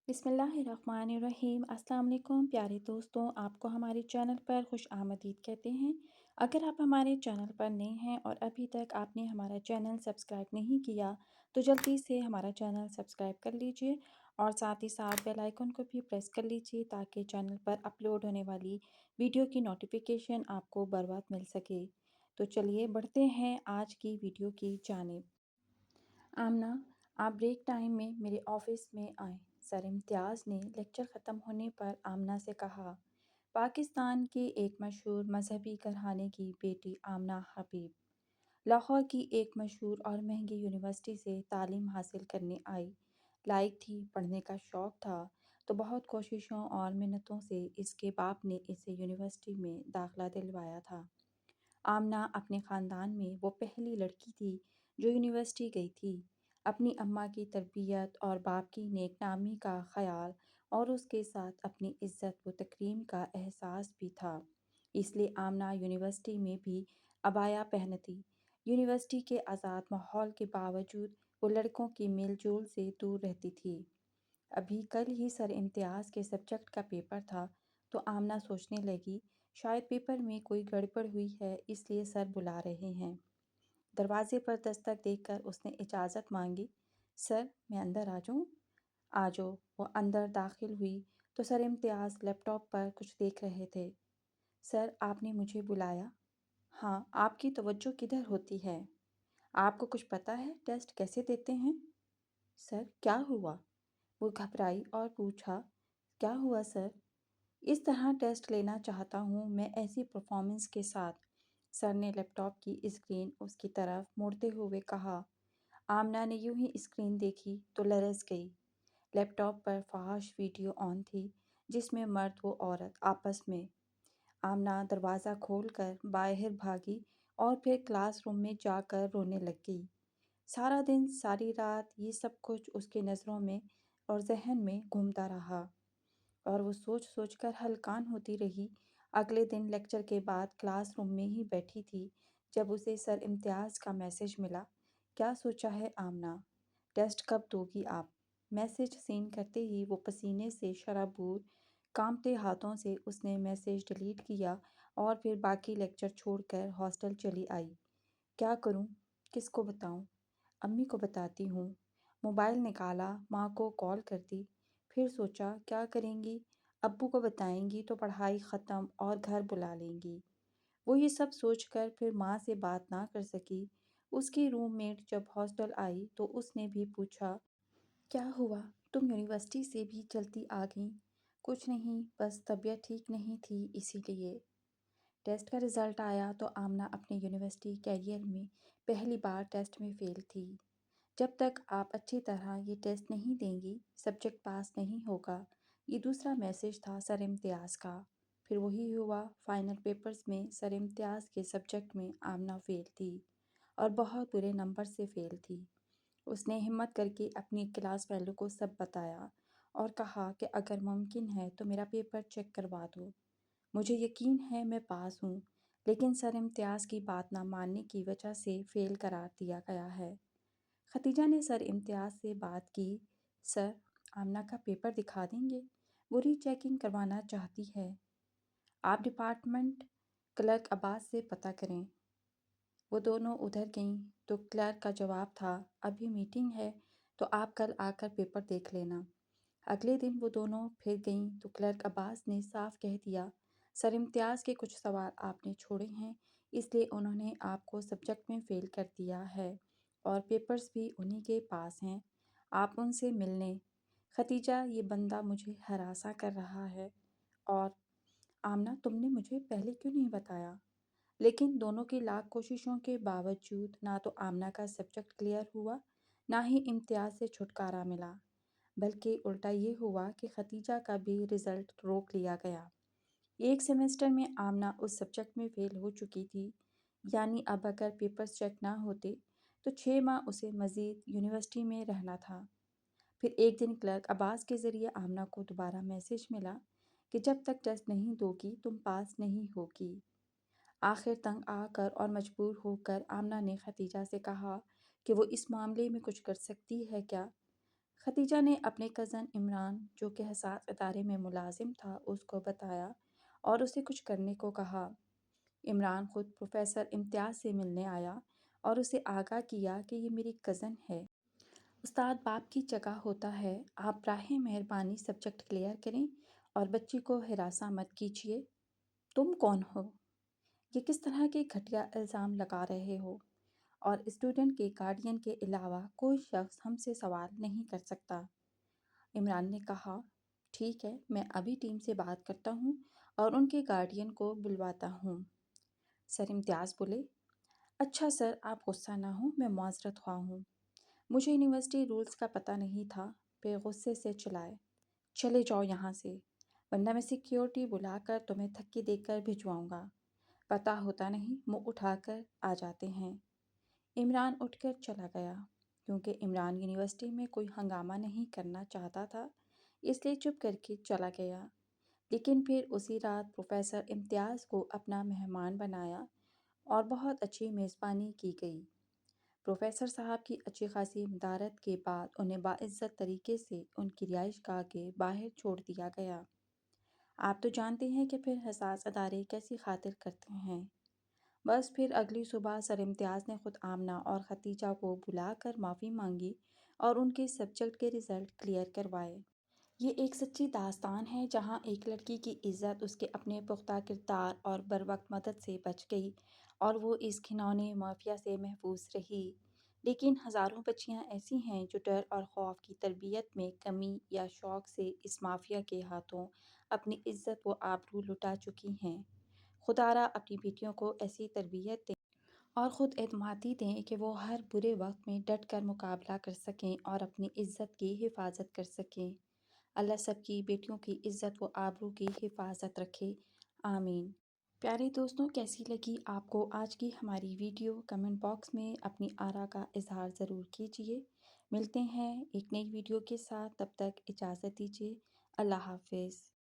بسم اللہ الرحمن الرحیم۔ السلام علیکم پیارے دوستوں، آپ کو ہمارے چینل پر خوش آمدید کہتے ہیں۔ اگر آپ ہمارے چینل پر نئے ہیں اور ابھی تک آپ نے ہمارا چینل سبسکرائب نہیں کیا تو جلدی سے ہمارا چینل سبسکرائب کر لیجئے اور ساتھ ہی ساتھ بیل آئیکن کو بھی پریس کر لیجئے تاکہ چینل پر اپلوڈ ہونے والی ویڈیو کی نوٹیفیکیشن آپ کو بر وقت مل سکے۔ تو چلیے بڑھتے ہیں آج کی ویڈیو کی جانب۔ آمنہ، آپ بریک ٹائم میں میرے آفس میں آئیں۔ سر امتیاز نے لیکچر ختم ہونے پر آمنہ سے کہا۔ پاکستان کے ایک مشہور مذہبی گھرانے کی بیٹی آمنہ حبیب لاہور کی ایک مشہور اور مہنگی یونیورسٹی سے تعلیم حاصل کرنے آئی۔ لائق تھی، پڑھنے کا شوق تھا تو بہت کوششوں اور محنتوں سے اس کے باپ نے اسے یونیورسٹی میں داخلہ دلوایا تھا۔ آمنہ اپنے خاندان میں وہ پہلی لڑکی تھی جو یونیورسٹی گئی تھی۔ اپنی اماں کی تربیت اور باپ کی نیک نامی کا خیال اور اس کے ساتھ اپنی عزت و تکریم کا احساس بھی تھا، اس لیے آمنہ یونیورسٹی میں بھی عبایا پہنتی۔ یونیورسٹی کے آزاد ماحول کے باوجود وہ لڑکوں کی میل جول سے دور رہتی تھی۔ ابھی کل ہی سر امتیاز کے سبجیکٹ کا پیپر تھا تو آمنہ سوچنے لگی شاید پیپر میں کوئی گڑبڑ ہوئی ہے، اس لیے سر بلا رہے ہیں۔ دروازے پر دستک دے کر اس نے اجازت مانگی۔ سر، میں اندر آ جاؤں؟ آ جاؤ۔ وہ اندر داخل ہوئی تو سر امتیاز لیپ ٹاپ پر کچھ دیکھ رہے تھے۔ سر، آپ نے مجھے بلایا؟ ہاں، آپ کی توجہ کدھر ہوتی ہے؟ آپ کو کچھ پتہ ہے ٹیسٹ کیسے دیتے ہیں؟ سر، کیا ہوا؟ وہ گھبرائی اور پوچھا، کیا ہوا سر؟ اس طرح ٹیسٹ لینا چاہتا ہوں میں، ایسی پرفارمنس کے ساتھ۔ سر نے لیپ ٹاپ کی اسکرین اس کی طرف موڑتے ہوئے کہا۔ آمنہ نے یوں ہی اسکرین دیکھی تو لرز گئی۔ لیپ ٹاپ پر فحش ویڈیو آن تھی جس میں مرد و عورت آپس میں۔ آمنہ دروازہ کھول کر باہر بھاگی اور پھر کلاس روم میں جا کر رونے لگ گئی۔ سارا دن ساری رات یہ سب کچھ اس کے نظروں میں اور ذہن میں گھومتا رہا اور وہ سوچ سوچ کر ہلکان ہوتی رہی۔ اگلے دن لیکچر کے بعد کلاس روم میں ہی بیٹھی تھی جب اسے سر امتیاز کا میسج ملا۔ کیا سوچا ہے آمنہ؟ ٹیسٹ کب دو گی آپ؟ میسج سین کرتے ہی وہ پسینے سے شرابور کانپتے ہاتھوں سے اس نے میسج ڈیلیٹ کیا اور پھر باقی لیکچر چھوڑ کر ہاسٹل چلی آئی۔ کیا کروں؟ کس کو بتاؤں؟ امی کو بتاتی ہوں۔ موبائل نکالا، ماں کو کال کر دی، پھر سوچا کیا کریں گی، ابو کو بتائیں گی تو پڑھائی ختم اور گھر بلا لیں گی۔ وہ یہ سب سوچ کر پھر ماں سے بات نہ کر سکی۔ اس کی روم میٹ جب ہاسٹل آئی تو اس نے بھی پوچھا، کیا ہوا، تم یونیورسٹی سے بھی جلدی آ گئیں؟ کچھ نہیں، بس طبیعت ٹھیک نہیں تھی اسی لیے۔ ٹیسٹ کا رزلٹ آیا تو آمنہ اپنے یونیورسٹی کیریئر میں پہلی بار ٹیسٹ میں فیل تھی۔ جب تک آپ اچھی طرح یہ ٹیسٹ نہیں دیں گی، سبجیکٹ پاس نہیں ہوگا، یہ دوسرا میسج تھا سر امتیاز کا۔ پھر وہی ہوا، فائنل پیپرز میں سر امتیاز کے سبجیکٹ میں آمنہ فیل تھی اور بہت برے نمبر سے فیل تھی۔ اس نے ہمت کر کے اپنی کلاس فیلو کو سب بتایا اور کہا کہ اگر ممکن ہے تو میرا پیپر چیک کروا دو، مجھے یقین ہے میں پاس ہوں، لیکن سر امتیاز کی بات نہ ماننے کی وجہ سے فیل قرار دیا گیا ہے۔ ختیجہ نے سر امتیاز سے بات کی، سر، آمنہ کا پیپر دکھا دیں گے؟ وہ ری چیکنگ کروانا چاہتی ہے۔ آپ ڈپارٹمنٹ کلرک عباس سے پتہ کریں۔ وہ دونوں ادھر گئیں تو کلرک کا جواب تھا، ابھی میٹنگ ہے تو آپ کل آ کر پیپر دیکھ لینا۔ اگلے دن وہ دونوں پھر گئیں تو کلرک عباس نے صاف کہہ دیا، سر امتیاز کے کچھ سوال آپ نے چھوڑے ہیں، اس لیے انہوں نے آپ کو سبجیکٹ میں فیل کر دیا ہے اور پیپرز بھی انہی کے پاس ہیں، آپ ان سے مل لیں۔ ختیجہ، یہ بندہ مجھے ہراساں کر رہا ہے، اور آمنہ تم نے مجھے پہلے کیوں نہیں بتایا؟ لیکن دونوں کی لاکھ کوششوں کے باوجود نہ تو آمنہ کا سبجیکٹ کلیئر ہوا، نہ ہی امتیاز سے چھٹکارا ملا، بلکہ الٹا یہ ہوا کہ ختیجہ کا بھی رزلٹ روک لیا گیا۔ ایک سیمسٹر میں آمنہ اس سبجیکٹ میں فیل ہو چکی تھی، یعنی اب اگر پیپرز چیک نہ ہوتے تو 6 ماہ اسے مزید یونیورسٹی میں رہنا تھا۔ پھر ایک دن کلرک عباس کے ذریعے آمنہ کو دوبارہ میسج ملا کہ جب تک ٹیسٹ نہیں دو گی تم پاس نہیں ہوگی۔ آخر تنگ آ کر اور مجبور ہو کر آمنہ نے ختیجہ سے کہا کہ وہ اس معاملے میں کچھ کر سکتی ہے کیا؟ ختیجہ نے اپنے کزن عمران جو کہ حساس ادارے میں ملازم تھا اس کو بتایا اور اسے کچھ کرنے کو کہا۔ عمران خود پروفیسر امتیاز سے ملنے آیا اور اسے آگاہ کیا کہ یہ میری کزن ہے۔ استاد باپ کی جگہ ہوتا ہے، آپ براہ مہربانی سبجیکٹ کلیئر کریں اور بچی کو ہراساں مت کیجیے۔ تم کون ہو؟ یہ کس طرح کے گھٹیا الزام لگا رہے ہو؟ اور اسٹوڈنٹ کے گارڈین کے علاوہ کوئی شخص ہم سے سوال نہیں کر سکتا۔ عمران نے کہا، ٹھیک ہے، میں ابھی ٹیم سے بات کرتا ہوں اور ان کے گارڈین کو بلواتا ہوں۔ سر امتیاز بولے، اچھا سر، آپ غصہ نہ ہوں، میں معذرت خواہ ہوں، مجھے یونیورسٹی رولز کا پتہ نہیں تھا۔ پھر غصے سے چلائے، چلے جاؤ یہاں سے، ورنہ میں سیکیورٹی بلا کر تمہیں دھکے دے کر بھجواؤں گا۔ پتہ ہوتا نہیں، منہ اٹھا کر آ جاتے ہیں۔ عمران اٹھ کر چلا گیا کیونکہ عمران یونیورسٹی میں کوئی ہنگامہ نہیں کرنا چاہتا تھا، اس لیے چپ کر کے چلا گیا۔ لیکن پھر اسی رات پروفیسر امتیاز کو اپنا مہمان بنایا اور بہت اچھی میزبانی کی گئی۔ پروفیسر صاحب کی اچھی خاصی مدارت کے بعد انہیں باعزت طریقے سے ان کی رہائش گاہ کے باہر چھوڑ دیا گیا۔ آپ تو جانتے ہیں کہ پھر حساس ادارے کیسی خاطر کرتے ہیں۔ بس پھر اگلی صبح سر امتیاز نے خود آمنہ اور ختیجہ کو بلا کر معافی مانگی اور ان کے سبجیکٹ کے رزلٹ کلیئر کروائے۔ یہ ایک سچی داستان ہے جہاں ایک لڑکی کی عزت اس کے اپنے پختہ کردار اور بروقت مدد سے بچ گئی اور وہ اس گھناؤنے مافیا سے محفوظ رہی۔ لیکن ہزاروں بچیاں ایسی ہیں جو ڈر اور خوف کی تربیت میں کمی یا شوق سے اس مافیا کے ہاتھوں اپنی عزت و آبرو لٹا چکی ہیں۔ خدا را اپنی بیٹیوں کو ایسی تربیت دیں اور خود اعتمادی دیں کہ وہ ہر برے وقت میں ڈٹ کر مقابلہ کر سکیں اور اپنی عزت کی حفاظت کر سکیں۔ اللہ سب کی بیٹیوں کی عزت و آبرو کی حفاظت رکھے، آمین۔ پیارے دوستوں، کیسی لگی آپ کو آج کی ہماری ویڈیو؟ کمنٹ باکس میں اپنی آراء کا اظہار ضرور کیجیے۔ ملتے ہیں ایک نئی ویڈیو کے ساتھ، تب تک اجازت دیجیے۔ اللہ حافظ۔